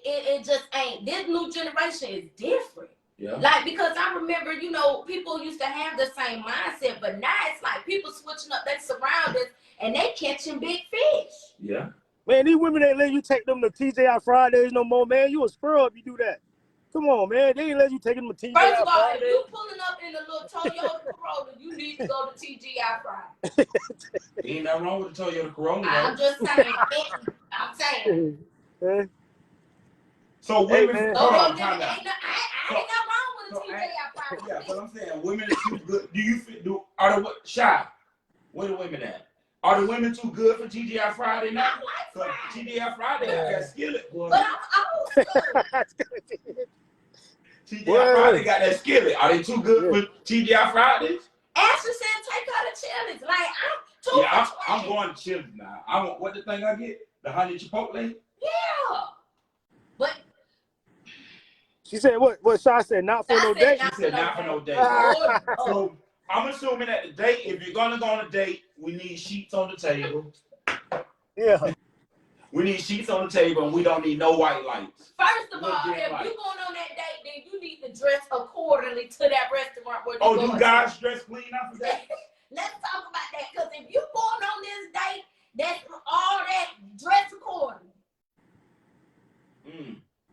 it just ain't. This new generation is different. Yeah. Like because I remember, you know, people used to have the same mindset, but now it's like people switching up their surroundings and they catching big fish. Yeah. Man, these women ain't let you take them to TJI Fridays no more, man. You a squirrel if you do that. Come on, man. They ain't let you take them to TJI Fridays. First of all, if you pulling up in a little Toyota Corolla, you need to go to TGI Fridays. Ain't nothing wrong with the Toyota Corolla. I'm just saying. I'm saying. So women, hey, hold on, Ain't time out. nothing wrong with a TGI Fridays. Yeah, but I'm saying women are too good. Are the shy? Where the women at? Are the women too good for TGI Friday now? I like Friday. TGI Friday got that skillet, boy. But I'm old school. TGI Friday got that skillet. Are they too good for TGI Fridays? Ashley said take her to Chili's. Like I'm going to Chili's now. I want what the thing I get? The honey chipotle? Yeah. But she said what Shy said, not for no date. She said not for no date. So I'm assuming that the date, if you're gonna go on a date, we need sheets on the table. Yeah. We need sheets on the table and we don't need no white lights. First of all, if you're going on that date, then you need to dress accordingly to that restaurant where you're going. Do guys dress clean after that? Let's talk about that, because if you're going on this date, that's all that dress accordingly.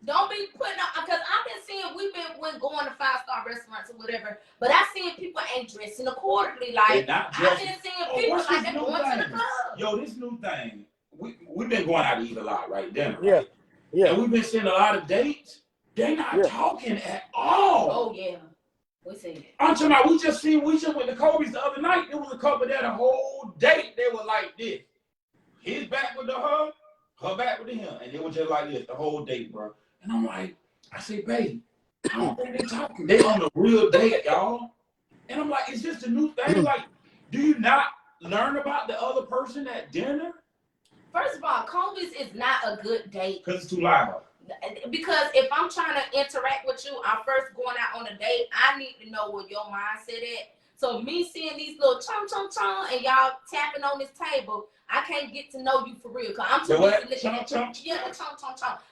Don't be putting up, because I've been seeing, we've been going to 5-star restaurants or whatever, but I've seen people ain't dressing accordingly. Like, I've been seeing people like they're going to the club. Yo, this new thing, we've been going out to eat a lot, right? Dinner, yeah. right? Yeah. And we've been seeing a lot of dates. They're not talking at all. Oh, yeah. We seen it. I'm talking about, we just went to Kobe's the other night. There was a couple there the whole date. They were like this. His back with her back with him. And they were just like this the whole date, bro. And I'm like, I say, babe, I don't think they talking. They on a real date, y'all. And I'm like, it's just a new thing. Like, do you not learn about the other person at dinner? First of all, Kobe's is not a good date. Because it's too loud. Because if I'm trying to interact with you, I'm first going out on a date, I need to know where your mindset is. So me seeing these little chum and y'all tapping on this table, I can't get to know you for real. Cause I'm too busy looking at chum.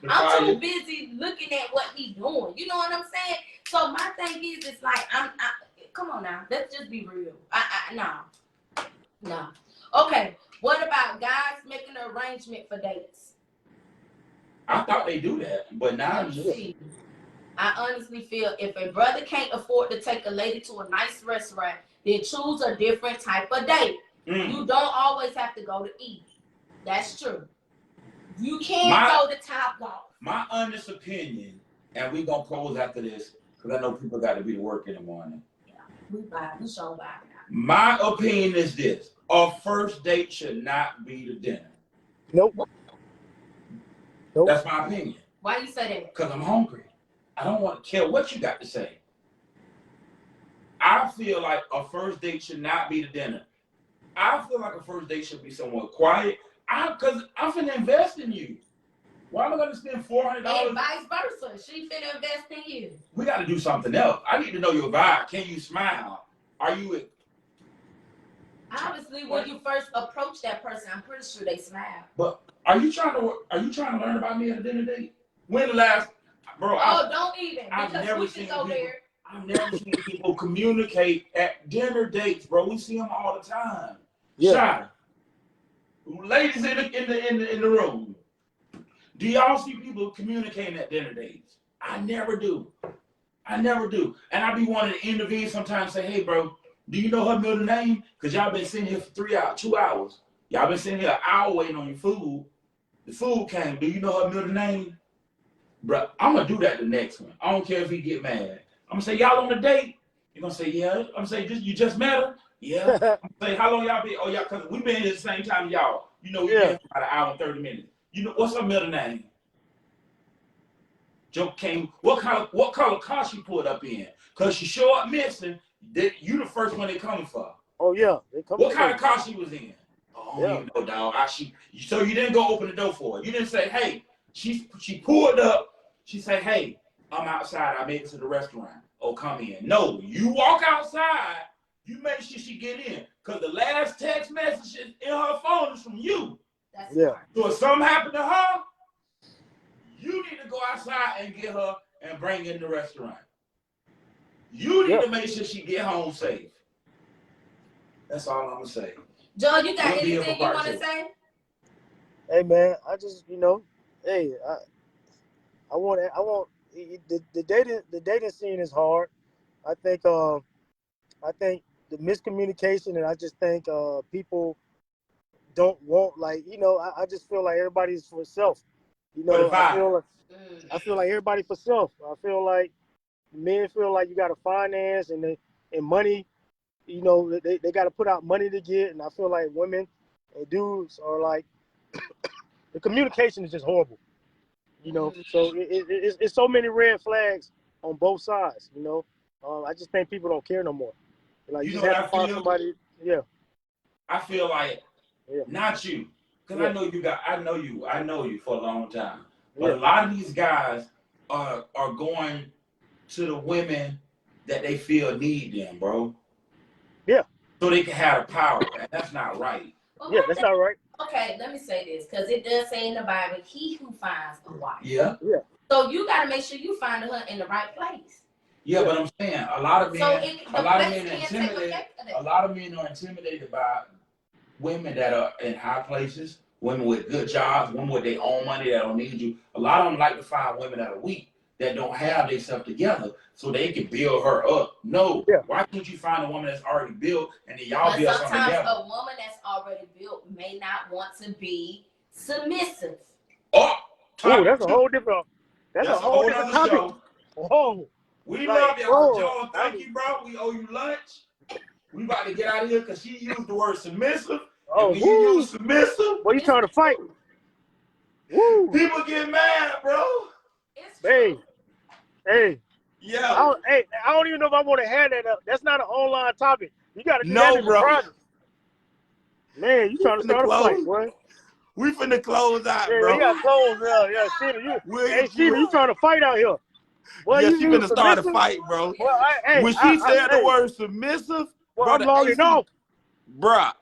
I'm too busy looking at what he's doing. You know what I'm saying? So my thing is, it's like come on now, let's just be real. No. Okay, what about guys making an arrangement for dates? I thought they do that, but now I honestly feel if a brother can't afford to take a lady to a nice restaurant, then choose a different type of date. You don't always have to go to eat. That's true. You can't go to Top Golf. My honest opinion, and we gonna close after this, because I know people got to be to work in the morning. Yeah, we show by now. My opinion is this: a first date should not be the dinner. Nope. That's my opinion. Why you say that? Because I'm hungry. I don't want to care what you got to say. I feel like a first date should not be the dinner. I feel like a first date should be somewhat quiet. Because I'm finna invest in you. Why am I gonna spend $400? And vice versa. She finna invest in you. We got to do something else. I need to know your vibe. Can you smile? Are you? Obviously, when you first approach that person, I'm pretty sure they smile. But are you trying to learn about me at a dinner date? When the last, bro? Don't even. Because we can go there. I've never seen people communicate at dinner dates, bro. We see them all the time. Yeah. Shot. Ladies in the room, do y'all see people communicating at dinner dates? I never do. I never do. And I be wanting to intervene sometimes, say, hey, bro, do you know her middle name? Because y'all been sitting here for 2 hours. Y'all been sitting here an hour waiting on your food. The food came. Do you know her middle name? Bro, I'm going to do that the next one. I don't care if he get mad. I'm going to say, y'all on a date? You're going to say, yeah. I'm going to say, you just met her? Yeah. I'm going to say, how long y'all been? Oh, y'all, because we been here the same time y'all. You know, we been for about an hour and 30 minutes. You know, what's her middle name? Joke came, what color car she pulled up in? Because she show up missing, you the first one they coming for. Oh, yeah. What kind of car she was in? Oh, yeah. You know, dog. So you didn't go open the door for her. You didn't say, hey, she pulled up. She said, hey, I'm outside. I made it to the restaurant. Oh, come in. No, you walk outside. You make sure she get in. Because the last text message in her phone is from you. That's yeah. So if something happened to her, you need to go outside and get her and bring her in the restaurant. You need to make sure she get home safe. That's all I'm gonna say. Joe, you got anything you want to say? Hey man, I just hey, I want the dating scene is hard. I think the miscommunication, and I just think people don't want, like, I just feel like everybody's for self. I feel like everybody for self. I feel like men feel like you got to finance and money. They got to put out money to get, and I feel like women and dudes are like, the communication is just horrible. So it's so many red flags on both sides. I just think people don't care no more. Like, you just have to find somebody. Yeah. I feel like not you, because I know you for a long time. But a lot of these guys are going to the women that they feel need them, bro. Yeah. So they can have the power, and that's not right. Well, that's not right. Okay, let me say this, because it does say in the Bible, he who finds a wife. Yeah. So you got to make sure you find her in the right place. Yeah, but I'm saying a lot of men are intimidated by women that are in high places, women with good jobs, women with their own money that don't need you. A lot of them like to find women that are weak, that don't have themselves together, so they can build her up. No, why can't you find a woman that's already built and then y'all build something together? Sometimes a woman that's already built may not want to be submissive. That's a whole different. That's a whole different topic. Show. Whoa. We love y'all, Joe. Thank you, bro. We owe you lunch. We about to get out of here because she used the word submissive. And when you use submissive, what are you trying to fight? Woo. People get mad, bro. Hey. Yeah. I don't even know if I want to have that up. That's not an online topic. You got to do that in private. Man, you trying to start a fight, boy. We finna close out, bro. Yeah, we got to close out. Yeah, Sheena, you trying to fight out here. Well, yeah, she finna start a fight, bro. Well, when she said the word submissive, I'm logging off. Bruh,